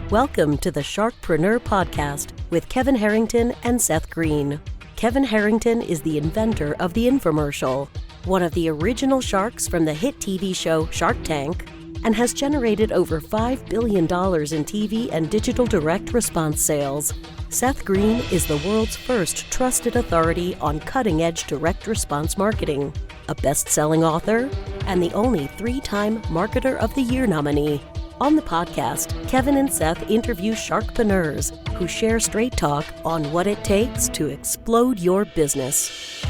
Welcome to the Sharkpreneur podcast with Kevin Harrington and Seth Greene. Kevin Harrington is the inventor of the infomercial, one of the original sharks from the hit TV show Shark Tank, and has generated over $5 billion in TV and digital direct response sales. Seth Greene is the world's first trusted authority on cutting-edge direct response marketing, a best-selling author, and the only 3-time Marketer of the Year nominee. On the podcast, Kevin and Seth interview sharkpreneurs who share straight talk on what it takes to explode your business.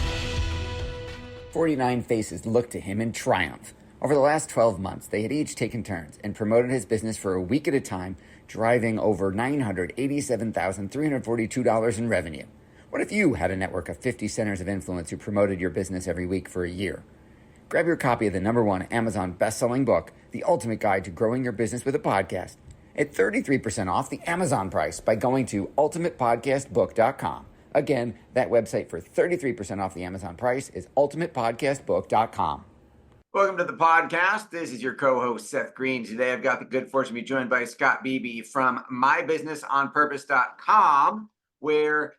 49 faces looked to him in triumph. Over the last 12 months, they had each taken turns and promoted his business for a week at a time, driving over $987,342 in revenue. What if you had a network of 50 centers of influence who promoted your business every week for a year? Grab your copy of the #1 Amazon best-selling book, The Ultimate Guide to Growing Your Business with a Podcast, at 33% off the Amazon price by going to ultimatepodcastbook.com. Again, that website for 33% off the Amazon price is ultimatepodcastbook.com. Welcome to the podcast. This is your co-host, Seth Greene. Today, I've got the good fortune to be joined by Scott Beebe from mybusinessonpurpose.com, where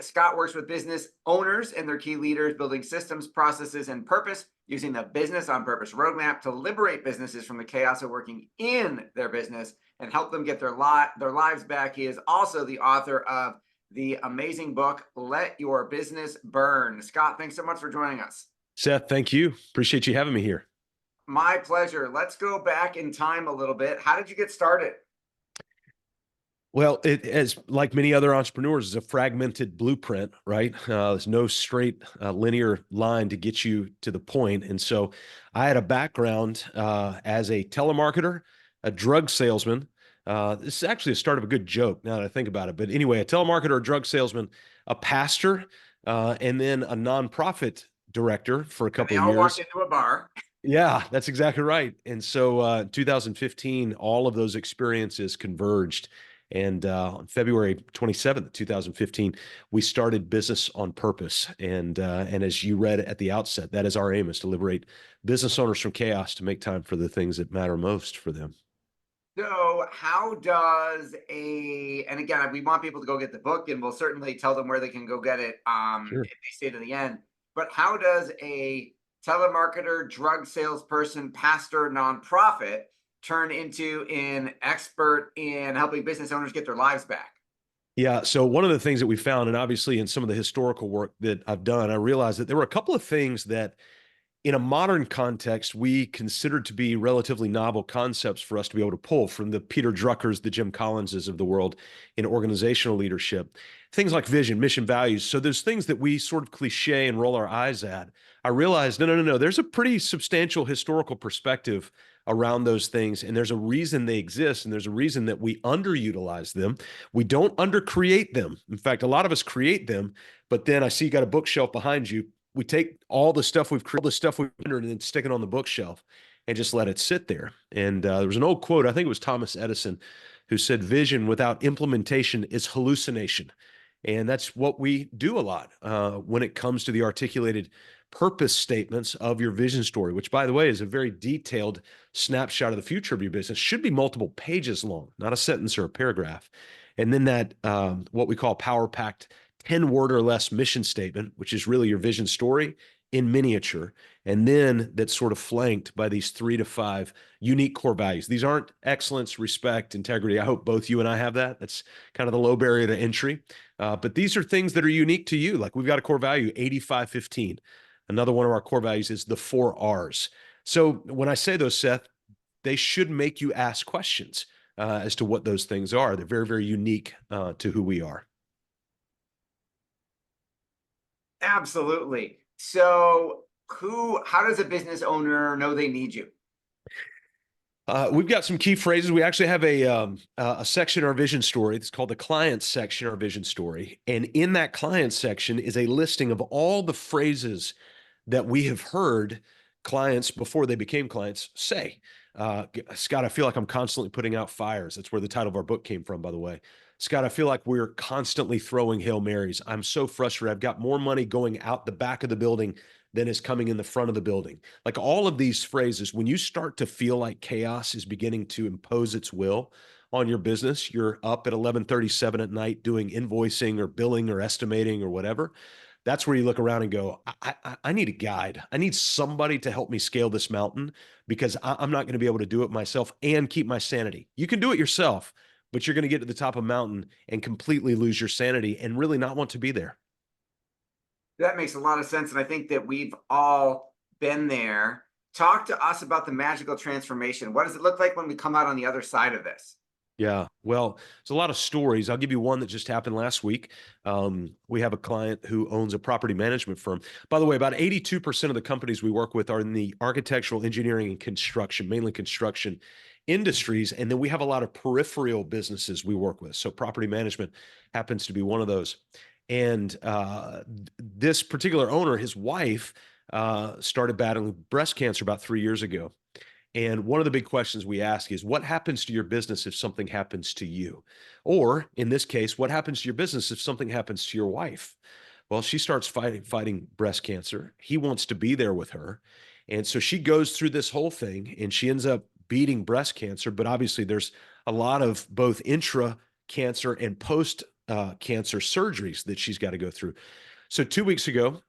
Scott works with business owners and their key leaders building systems, processes, and purpose using the Business on Purpose roadmap to liberate businesses from the chaos of working in their business and help them get their lives back. He is also the author of the amazing book, Let Your Business Burn. Scott, thanks so much for joining us. Seth, thank you. Appreciate you having me here. My pleasure. Let's go back in time a little bit. How did you get started? Well, it, as like many other entrepreneurs, is a fragmented blueprint, right? There's no straight linear line to get you to the point. And so I had a background as a telemarketer, a drug salesman. This is actually the start of a good joke now that I think about it. But anyway, a telemarketer, a drug salesman, a pastor, and then a nonprofit director for a couple of years. They all walked into a bar. Yeah, that's exactly right. And so 2015, all of those experiences converged. And on February 27th, 2015, we started Business on Purpose. And as you read at the outset, that is our aim, is to liberate business owners from chaos to make time for the things that matter most for them. So how does and again, we want people to go get the book, and we'll certainly tell them where they can go get it Sure. if they stay to the end. But how does a telemarketer, drug salesperson, pastor, nonprofit turn into an expert in helping business owners get their lives back? Yeah. So one of the things that we found, and obviously in some of the historical work that I've done, I realized that there were a couple of things that in a modern context, we considered to be relatively novel concepts for us to be able to pull from the Peter Druckers, the Jim Collinses of the world in organizational leadership. Things like vision, mission, values. So there's things that we sort of cliche and roll our eyes at. I realized, no. There's a pretty substantial historical perspective around those things. And there's a reason they exist. And there's a reason that we underutilize them. We don't undercreate them. In fact, a lot of us create them, but then I see you got a bookshelf behind you. We take all the stuff we've created, all the stuff we've entered, and then stick it on the bookshelf and just let it sit there. And there was an old quote, I think it was Thomas Edison, who said, vision without implementation is hallucination. And that's what we do a lot when it comes to the articulated purpose statements of your vision story, which, by the way, is a very detailed snapshot of the future of your business. Should be multiple pages long, not a sentence or a paragraph. And then that what we call power-packed 10-word or less mission statement, which is really your vision story in miniature. And then that's sort of flanked by these 3 to 5 unique core values. These aren't excellence, respect, integrity. I hope both you and I have that. That's kind of the low barrier to entry. But these are things that are unique to you. Like we've got a core value, 85-15. Another one of our core values is the 4 R's. So when I say those, Seth, they should make you ask questions as to what those things are. They're very, very unique to who we are. Absolutely. So how does a business owner know they need you? We've got some key phrases. We actually have a section in our vision story. It's called the client section of our vision story. And in that client section is a listing of all the phrases that we have heard clients before they became clients say. Scott, I feel like I'm constantly putting out fires. That's where the title of our book came from, by the way. Scott, I feel like we're constantly throwing Hail Marys. I'm so frustrated. I've got more money going out the back of the building than is coming in the front of the building. Like all of these phrases, when you start to feel like chaos is beginning to impose its will on your business. You're up at 11:37 at night doing invoicing or billing or estimating or whatever. That's where you look around and go, I need a guide. I need somebody to help me scale this mountain because I'm not going to be able to do it myself and keep my sanity. You can do it yourself, but you're going to get to the top of a mountain and completely lose your sanity and really not want to be there. That makes a lot of sense. And I think that we've all been there. Talk to us about the magical transformation. What does it look like when we come out on the other side of this? Yeah, well, there's a lot of stories. I'll give you one that just happened last week. We have a client who owns a property management firm. By the way, about 82% of the companies we work with are in the architectural, engineering, and construction, mainly construction industries. And then we have a lot of peripheral businesses we work with. So property management happens to be one of those. And this particular owner, his wife, started battling breast cancer about 3 years ago. And one of the big questions we ask is, what happens to your business if something happens to you? Or in this case, what happens to your business if something happens to your wife? Well, she starts fighting breast cancer. He wants to be there with her. And so she goes through this whole thing and she ends up beating breast cancer. But obviously, there's a lot of both intra cancer and post cancer surgeries that she's got to go through. So 2 weeks ago,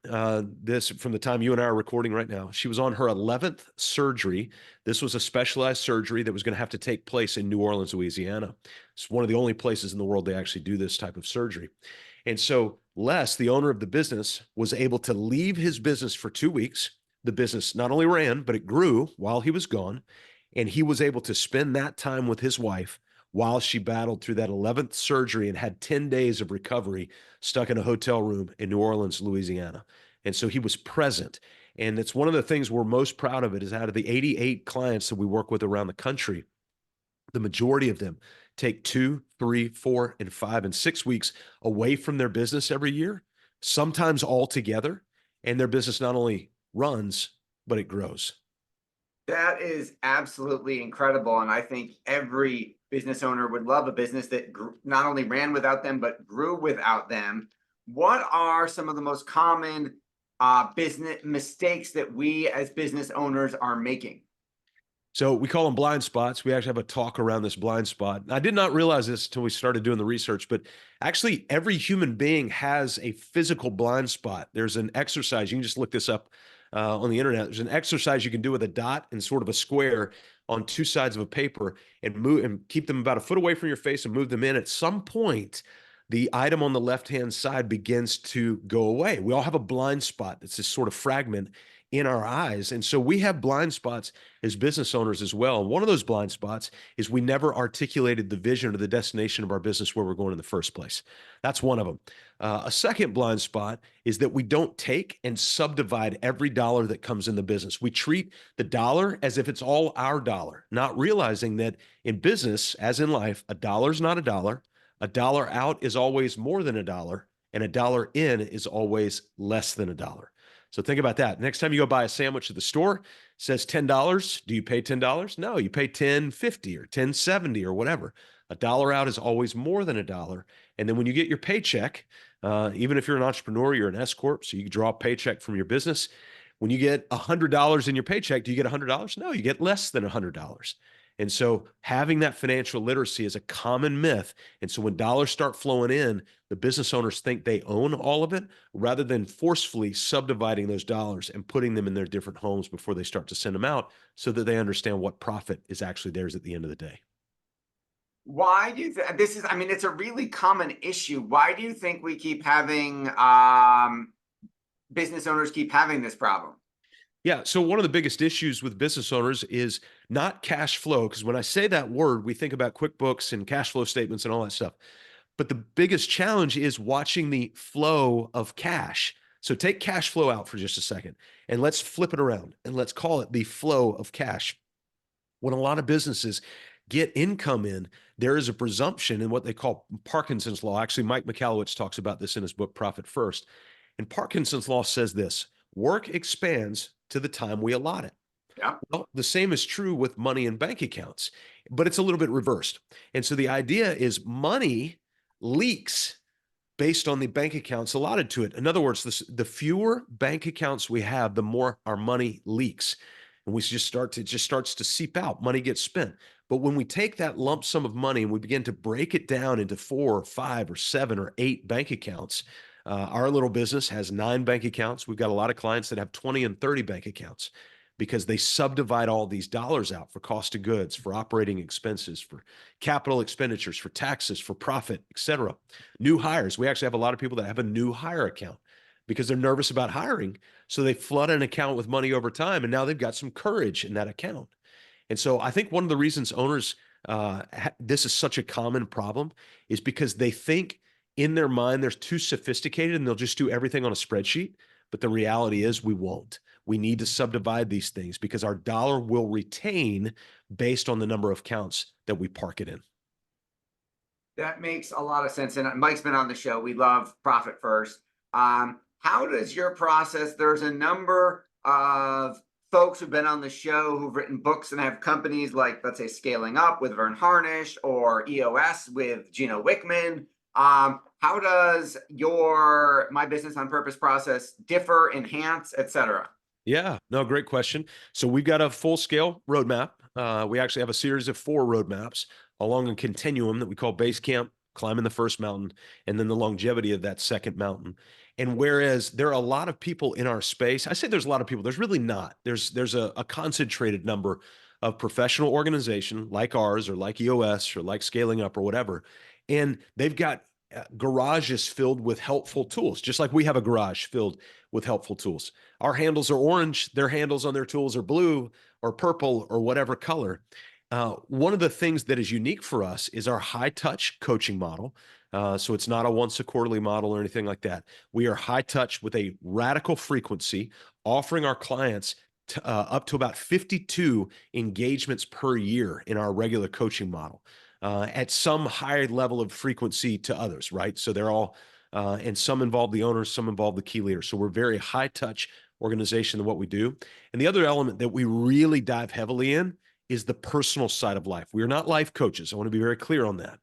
this from the time you and I are recording right now, she was on her 11th surgery. This was a specialized surgery that was going to have to take place in New Orleans, Louisiana. It's one of the only places in the world they actually do this type of surgery. And so Les, the owner of the business, was able to leave his business for 2 weeks. The business not only ran, but it grew while he was gone. And he was able to spend that time with his wife while she battled through that 11th surgery and had 10 days of recovery stuck in a hotel room in New Orleans, Louisiana. And so he was present. And it's one of the things we're most proud of. It is out of the 88 clients that we work with around the country, the majority of them take 2, 3, 4, and 5, and 6 weeks away from their business every year, sometimes all together. And their business not only runs, but it grows. That is absolutely incredible. And I think every business owner would love a business that not only ran without them, but grew without them. What are some of the most common business mistakes that we as business owners are making? So we call them blind spots. We actually have a talk around this blind spot. I did not realize this until we started doing the research, but actually every human being has a physical blind spot. There's an exercise. You can just look this up on the internet. There's an exercise you can do with a dot and sort of a square on two sides of a paper and move and keep them about a foot away from your face and move them in. At some point, the item on the left-hand side begins to go away. We all have a blind spot. It's this sort of fragment in our eyes. And so we have blind spots as business owners as well. One of those blind spots is we never articulated the vision or the destination of our business where we're going in the first place. That's one of them. A second blind spot is that we don't take and subdivide every dollar that comes in the business. We treat the dollar as if it's all our dollar, not realizing that in business, as in life, a dollar is not a dollar. A dollar out is always more than a dollar, and a dollar in is always less than a dollar. So think about that. Next time you go buy a sandwich at the store, it says $10. Do you pay $10? No, you pay $10.50 or $10.70 or whatever. A dollar out is always more than a dollar. And then when you get your paycheck, even if you're an entrepreneur, you're an S Corp, so you can draw a paycheck from your business. When you get $100 in your paycheck, do you get $100? No, you get less than $100. And so having that financial literacy is a common myth. And so when dollars start flowing in, the business owners think they own all of it rather than forcefully subdividing those dollars and putting them in their different homes before they start to send them out so that they understand what profit is actually theirs at the end of the day. Why do you think this is, I mean, it's a really common issue. Why do you think we keep having, business owners keep having this problem? Yeah. So one of the biggest issues with business owners is not cash flow. Because when I say that word, we think about QuickBooks and cash flow statements and all that stuff. But the biggest challenge is watching the flow of cash. So take cash flow out for just a second and let's flip it around and let's call it the flow of cash. When a lot of businesses get income in, there is a presumption in what they call Parkinson's law. Actually, Mike Michalowicz talks about this in his book, Profit First. And Parkinson's law says this: work expands to the time we allot it. Yeah. Well, the same is true with money in bank accounts, but it's a little bit reversed. And so the idea is money leaks based on the bank accounts allotted to it. In other words, the fewer bank accounts we have, the more our money leaks. And it just starts to seep out. Money gets spent. But when we take that lump sum of money and we begin to break it down into 4 or 5 or 7 or 8 bank accounts, our little business has 9 bank accounts. We've got a lot of clients that have 20 and 30 bank accounts because they subdivide all these dollars out for cost of goods, for operating expenses, for capital expenditures, for taxes, for profit, et cetera. New hires. We actually have a lot of people that have a new hire account because they're nervous about hiring. So they flood an account with money over time, and now they've got some courage in that account. And so I think one of the reasons owners, this is such a common problem is because they think in their mind they're too sophisticated and they'll just do everything on a spreadsheet. But the reality is we won't. We need to subdivide these things because our dollar will retain based on the number of accounts that we park it in. That makes a lot of sense. And Mike's been on the show. We love profit first. How does your process, there's a number of folks who've been on the show who've written books and have companies like, let's say, Scaling Up with Vern Harnish or EOS with Gino Wickman. How does your My Business on Purpose process differ, enhance, et cetera? Yeah, no, great question. So we've got a full scale roadmap. We actually have a series of 4 roadmaps along a continuum that we call base camp, climbing the first mountain, and then the longevity of that second mountain. And whereas there are a lot of people in our space, I say there's a lot of people, there's really not. There's a concentrated number of professional organization like ours or like EOS or like Scaling Up or whatever. And they've got garages filled with helpful tools, just like we have a garage filled with helpful tools. Our handles are orange, their handles on their tools are blue or purple or whatever color. One of the things that is unique for us is our high touch coaching model. So it's not a once a quarterly model or anything like that. We are high touch with a radical frequency, offering our clients up to about 52 engagements per year in our regular coaching model. At some higher level of frequency to others, right? So they're all, and some involve the owners, some involve the key leaders. So we're very high touch organization in what we do. And the other element that we really dive heavily in is the personal side of life. We are not life coaches. I want to be very clear on that.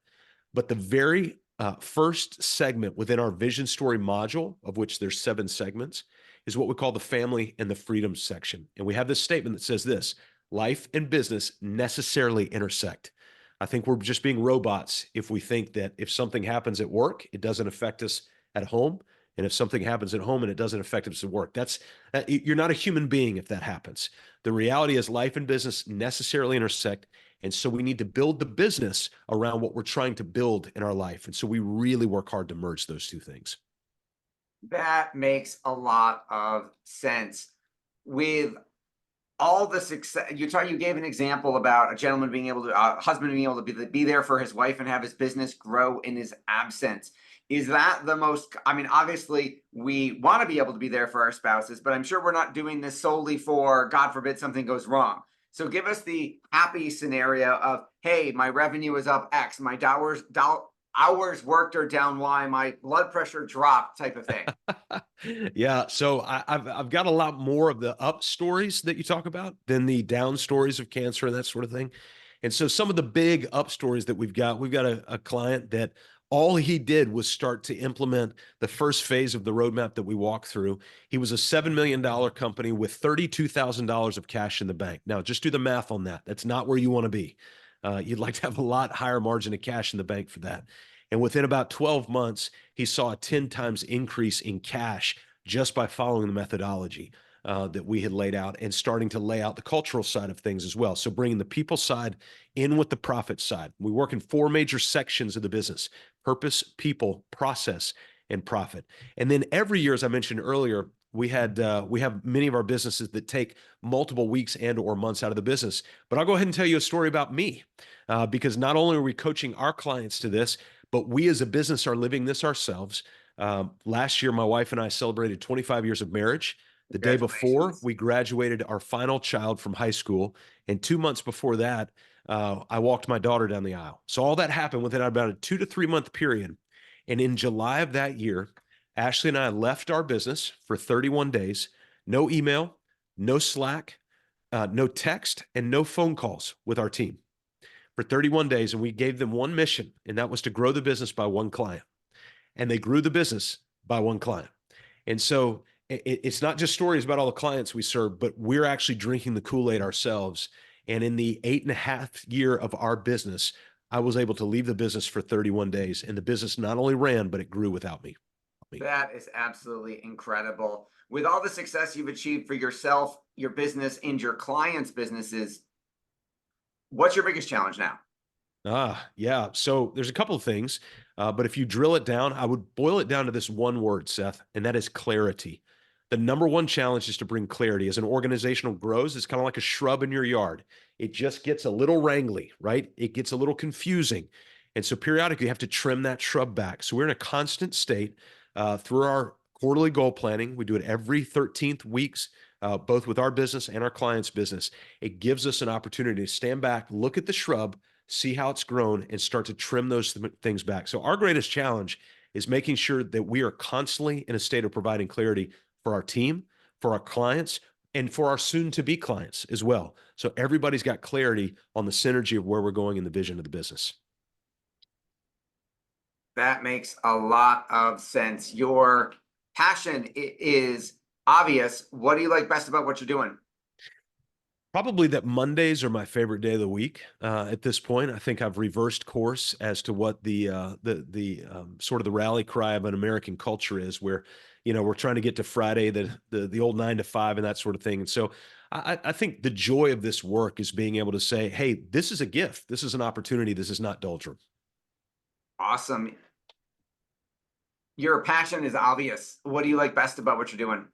But the very first segment within our vision story module, of which there's 7 segments, is what we call the family and the freedom section. And we have this statement that says this: life and business necessarily intersect. I think we're just being robots if we think that if something happens at work, it doesn't affect us at home. And if something happens at home and it doesn't affect us at work, you're not a human being if that happens. The reality is life and business necessarily intersect. And so we need to build the business around what we're trying to build in our life. And so we really work hard to merge those 2 things. That makes a lot of sense. With all the success, you gave an example about a gentleman being able to, a husband being able to be there for his wife and have his business grow in his absence. Is that the most, I mean, obviously we want to be able to be there for our spouses, but I'm sure we're not doing this solely for, God forbid, something goes wrong. So give us the happy scenario of, hey, my revenue is up X, my hours worked are down Y, my blood pressure dropped type of thing. Yeah. So I've got a lot more of the up stories that you talk about than the down stories of cancer and that sort of thing. And so some of the big up stories that we've got a client that all he did was start to implement the first phase of the roadmap that we walked through. He was a $7 million company with $32,000 of cash in the bank. Now, just do the math on that. That's not where you want to be. You'd like to have a lot higher margin of cash in the bank for that. And within about 12 months, he saw a 10 times increase in cash just by following the methodology that we had laid out and starting to lay out the cultural side of things as well. So bringing the people side in with the profit side. We work in 4 major sections of the business: purpose, people, process, and profit. And then every year, as I mentioned earlier, we have many of our businesses that take multiple weeks and or months out of the business. But I'll go ahead and tell you a story about me, because not only are we coaching our clients to this, but we as a business are living this ourselves. Last year, my wife and I celebrated 25 years of marriage. The day before, we graduated our final child from high school. And 2 months before that, I walked my daughter down the aisle. So all that happened within about a 2 to 3 month period. And in July of that year, Ashley and I left our business for 31 days, no email, no Slack, no text, and no phone calls with our team for 31 days. And we gave them one mission, and that was to grow the business by 1 client. And they grew the business by 1 client. And so it's not just stories about all the clients we serve, but we're actually drinking the Kool-Aid ourselves And in the 8.5 year of our business, I was able to leave the business for 31 days. And the business not only ran, but it grew without me. That is absolutely incredible. With all the success you've achieved for yourself, your business, and your clients' businesses, what's your biggest challenge now? Yeah. So there's a couple of things, but if you drill it down, I would boil it down to this one word, Seth, and that is clarity. The number one challenge is to bring clarity. As an organizational grows, it's kind of like a shrub in your yard. It just gets a little wrangly, right? It gets a little confusing. And so periodically you have to trim that shrub back. So we're in a constant state through our quarterly goal planning. We do it every 13th weeks, both with our business and our clients' business. It gives us an opportunity to stand back, look at the shrub, see how it's grown, and start to trim those things back. So our greatest challenge is making sure that we are constantly in a state of providing clarity for our team, for our clients, and for our soon-to-be clients as well. So everybody's got clarity on the synergy of where we're going and the vision of the business. That makes a lot of sense. Your passion is obvious. What do you like best about what you're doing? Probably that Mondays are my favorite day of the week. At this point, I think I've reversed course as to what the sort of the rally cry of an American culture is, where we're trying to get to Friday, the old 9 to 5 and that sort of thing. And so I think the joy of this work is being able to say, hey, this is a gift. This is an opportunity. This is not doldrum. Awesome. Your passion is obvious. What do you like best about what you're doing?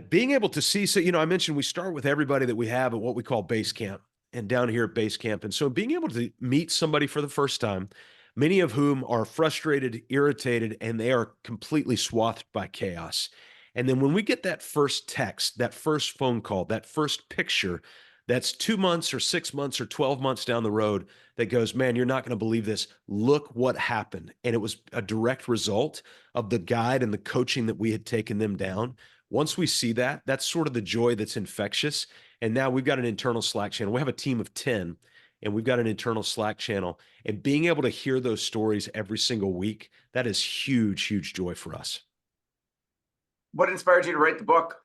Being able to see, so, I mentioned we start with everybody that we have at what we call base camp and down here at base camp. And so being able to meet somebody for the first time, many of whom are frustrated, irritated, and they are completely swathed by chaos. And then when we get that first text, that first phone call, that first picture, that's 2 months or 6 months or 12 months down the road that goes, man, you're not going to believe this. Look what happened. And it was a direct result of the guide and the coaching that we had taken them down. Once we see that, that's sort of the joy that's infectious. And now we've got an internal Slack channel. We have a team of 10, and we've got an internal Slack channel. And being able to hear those stories every single week, that is huge, huge joy for us. What inspired you to write the book?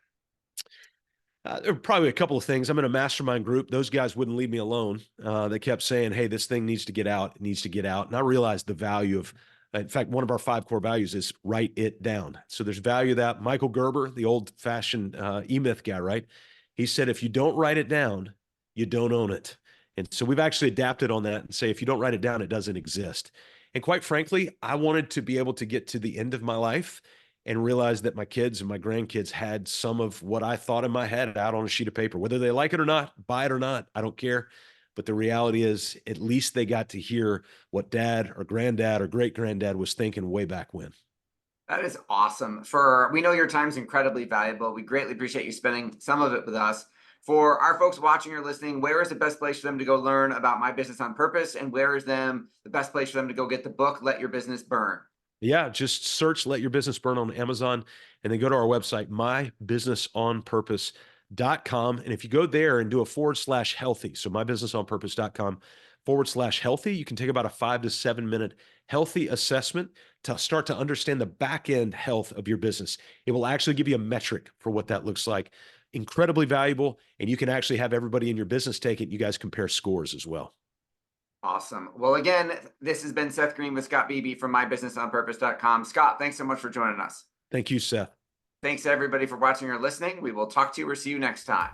There were probably a couple of things. I'm in a mastermind group. Those guys wouldn't leave me alone. They kept saying, hey, this thing needs to get out. It needs to get out. And I realized the value of, in fact, one of our 5 core values is write it down. So there's value that. Michael Gerber, the old-fashioned E-Myth guy, right? He said, if you don't write it down, you don't own it. And so we've actually adapted on that and say, if you don't write it down, it doesn't exist. And quite frankly, I wanted to be able to get to the end of my life and realize that my kids and my grandkids had some of what I thought in my head out on a sheet of paper. Whether they like it or not, buy it or not, I don't care. But the reality is, at least they got to hear what dad or granddad or great-granddad was thinking way back when. That is awesome. We know your time is incredibly valuable. We greatly appreciate you spending some of it with us. For our folks watching or listening, where is the best place for them to go learn about My Business on Purpose? And where is the best place for them to go get the book, Let Your Business Burn? Yeah, just search Let Your Business Burn on Amazon, and then go to our website, mybusinessonpurpose.com. And if you go there and do a /healthy, so mybusinessonpurpose.com/healthy, you can take about a 5 to 7 minute healthy assessment to start to understand the back end health of your business. It will actually give you a metric for what that looks like. Incredibly valuable. And you can actually have everybody in your business take it. You guys compare scores as well. Awesome. Well, again, this has been Seth Greene with Scott Beebe from mybusinessonpurpose.com. Scott, thanks so much for joining us. Thank you, Seth. Thanks everybody for watching or listening. We will talk to you or see you next time.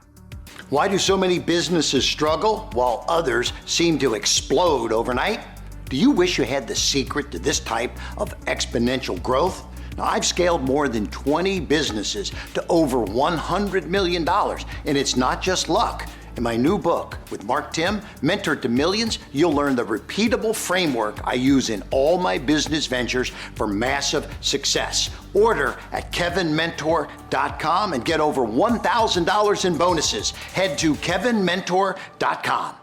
Why do so many businesses struggle while others seem to explode overnight? Do you wish you had the secret to this type of exponential growth? Now, I've scaled more than 20 businesses to over $100 million, and it's not just luck. In my new book with Mark Tim, Mentor to Millions, you'll learn the repeatable framework I use in all my business ventures for massive success. Order at kevinmentor.com and get over $1,000 in bonuses. Head to kevinmentor.com.